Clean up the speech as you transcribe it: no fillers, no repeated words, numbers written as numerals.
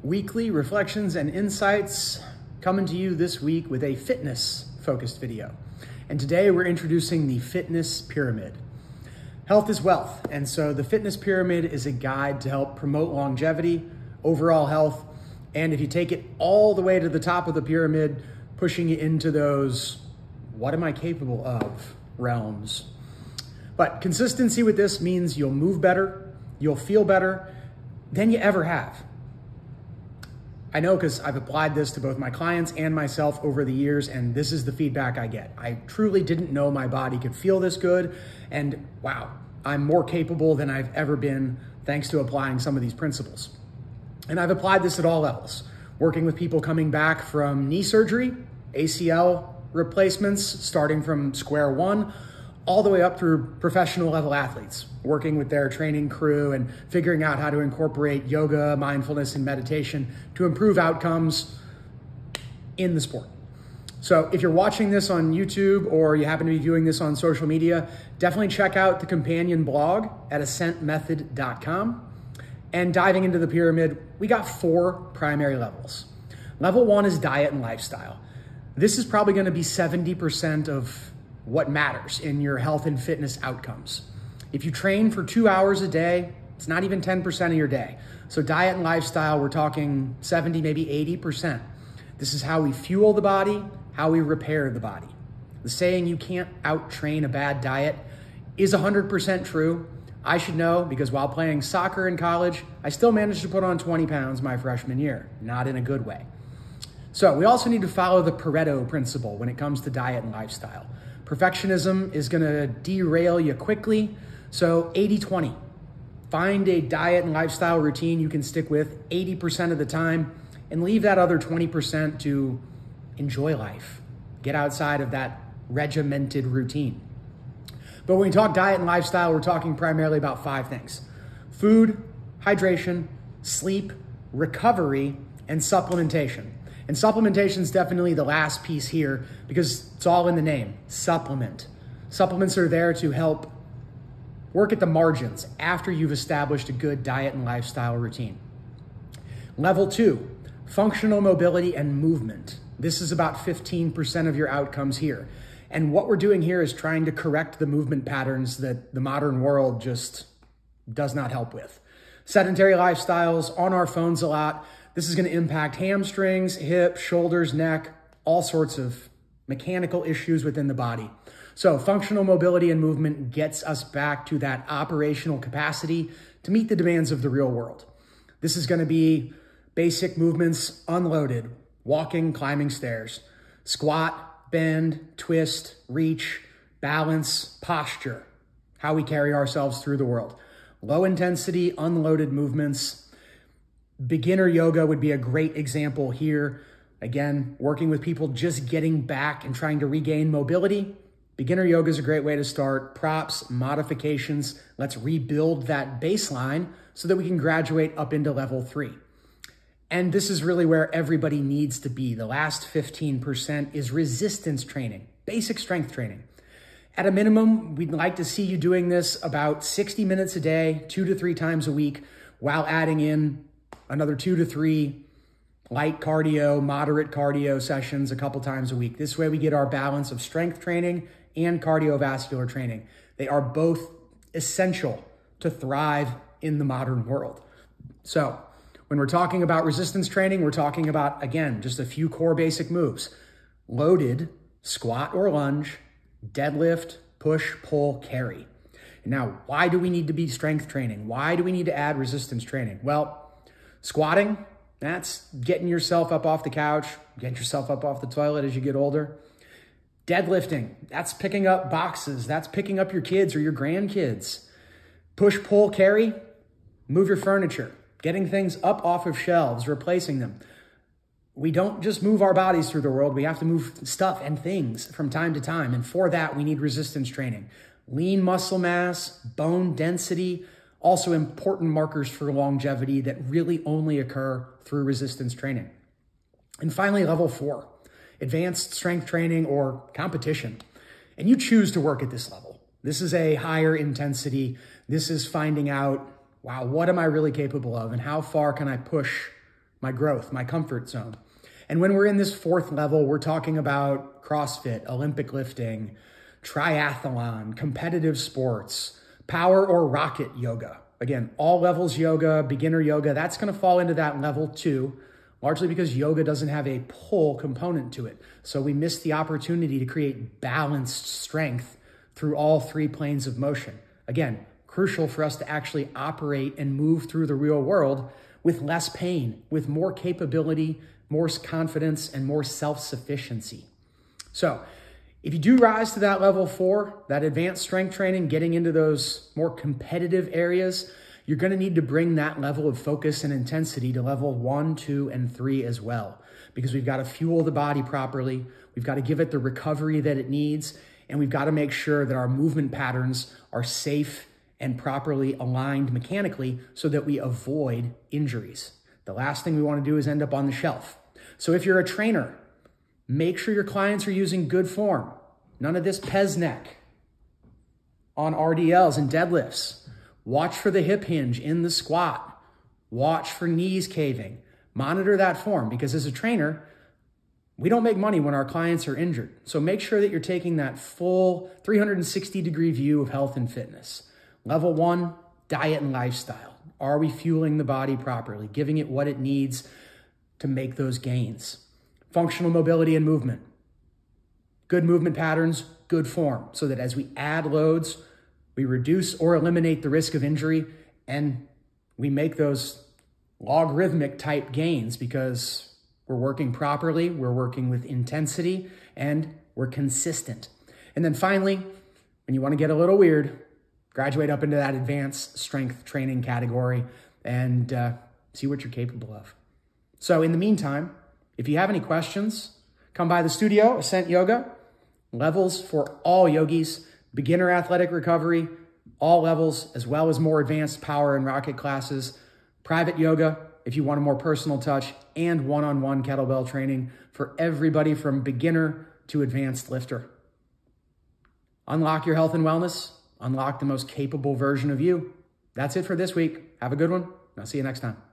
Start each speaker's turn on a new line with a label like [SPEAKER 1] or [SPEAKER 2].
[SPEAKER 1] Weekly reflections and insights coming to you this week with a fitness-focused video. And today we're introducing the Fitness Pyramid. Health is wealth, and so the Fitness Pyramid is a guide to help promote longevity, overall health, and if you take it all the way to the top of the pyramid, pushing it into those, what am I capable of realms. But consistency with this means you'll move better, you'll feel better than you ever have. I know because I've applied this to both my clients and myself over the years, and this is the feedback I get. I truly didn't know my body could feel this good, and wow, I'm more capable than I've ever been thanks to applying some of these principles. And I've applied this at all levels, working with people coming back from knee surgery, ACL replacements, starting from square one, all the way up through professional level athletes, working with their training crew and figuring out how to incorporate yoga, mindfulness, and meditation to improve outcomes in the sport. So if you're watching this on YouTube or you happen to be viewing this on social media, definitely check out the companion blog at ascentmethod.com. And diving into the pyramid, we got 4 primary levels. Level 1 is diet and lifestyle. This is probably going to be 70% of what matters in your health and fitness outcomes. If you train for 2 hours a day, it's not even 10% of your day. So diet and lifestyle, we're talking 70, maybe 80%. This is how we fuel the body, how we repair the body. The saying you can't out-train a bad diet is 100% true. I should know because while playing soccer in college, I still managed to put on 20 pounds my freshman year, not in a good way. So we also need to follow the Pareto principle when it comes to diet and lifestyle. Perfectionism is gonna derail you quickly, so 80-20. Find a diet and lifestyle routine you can stick with 80% of the time and leave that other 20% to enjoy life. Get outside of that regimented routine. But when we talk diet and lifestyle, we're talking primarily about 5 things: food, hydration, sleep, recovery, and supplementation. And supplementation is definitely the last piece here because it's all in the name, supplement. Supplements are there to help work at the margins after you've established a good diet and lifestyle routine. Level 2, functional mobility and movement. This is about 15% of your outcomes here. And what we're doing here is trying to correct the movement patterns that the modern world just does not help with. Sedentary lifestyles, on our phones a lot. This is going to impact hamstrings, hips, shoulders, neck, all sorts of mechanical issues within the body. So functional mobility and movement gets us back to that operational capacity to meet the demands of the real world. This is going to be basic movements unloaded, walking, climbing stairs, squat, bend, twist, reach, balance, posture, how we carry ourselves through the world. Low intensity, unloaded movements. Beginner yoga would be a great example here. Again, working with people just getting back and trying to regain mobility. Beginner yoga is a great way to start. Props, modifications. Let's rebuild that baseline so that we can graduate up into level 3. And this is really where everybody needs to be. The last 15% is resistance training, basic strength training. At a minimum, we'd like to see you doing this about 60 minutes a day, 2 to 3 times a week, while adding in another 2 to 3 light cardio, moderate cardio sessions a couple times a week. This way we get our balance of strength training and cardiovascular training. They are both essential to thrive in the modern world. So when we're talking about resistance training, we're talking about, again, just a few core basic moves. Loaded, squat or lunge, deadlift, push, pull, carry. Now, why do we need to be strength training? Why do we need to add resistance training? Well, squatting, that's getting yourself up off the couch, getting yourself up off the toilet as you get older. Deadlifting, that's picking up boxes, that's picking up your kids or your grandkids. Push, pull, carry, move your furniture. Getting things up off of shelves, replacing them. We don't just move our bodies through the world. We have to move stuff and things from time to time. And for that, we need resistance training. Lean muscle mass, bone density, also important markers for longevity that really only occur through resistance training. And finally, level 4, advanced strength training or competition. And you choose to work at this level. This is a higher intensity. This is finding out, wow, what am I really capable of and how far can I push my growth, my comfort zone. And when we're in this fourth level, we're talking about CrossFit, Olympic lifting, triathlon, competitive sports, power or rocket yoga. Again, all levels yoga, beginner yoga, that's going to fall into that level 2, largely because yoga doesn't have a pull component to it. So we miss the opportunity to create balanced strength through all 3 planes of motion. Again, crucial for us to actually operate and move through the real world with less pain, with more capability, more confidence, and more self-sufficiency. So if you do rise to that level 4, that advanced strength training, getting into those more competitive areas, you're going to need to bring that level of focus and intensity to level 1, 2, and 3 as well, because we've got to fuel the body properly. We've got to give it the recovery that it needs, and we've got to make sure that our movement patterns are safe and properly aligned mechanically so that we avoid injuries. The last thing we want to do is end up on the shelf. So if you're a trainer, make sure your clients are using good form. None of this pez neck on RDLs and deadlifts. Watch for the hip hinge in the squat. Watch for knees caving. Monitor that form, because as a trainer, we don't make money when our clients are injured. So make sure that you're taking that full 360-degree view of health and fitness. Level 1, diet and lifestyle. Are we fueling the body properly, giving it what it needs to make those gains? Functional mobility and movement. Good movement patterns, good form, so that as we add loads, we reduce or eliminate the risk of injury, and we make those logarithmic type gains because we're working properly, we're working with intensity, and we're consistent. And then finally, when you want to get a little weird, graduate up into that advanced strength training category and see what you're capable of. So in the meantime, if you have any questions, come by the studio, Ascent Yoga, levels for all yogis, beginner athletic recovery, all levels, as well as more advanced power and rocket classes, private yoga, if you want a more personal touch, and one-on-one kettlebell training for everybody from beginner to advanced lifter. Unlock your health and wellness, unlock the most capable version of you. That's it for this week. Have a good one. I'll see you next time.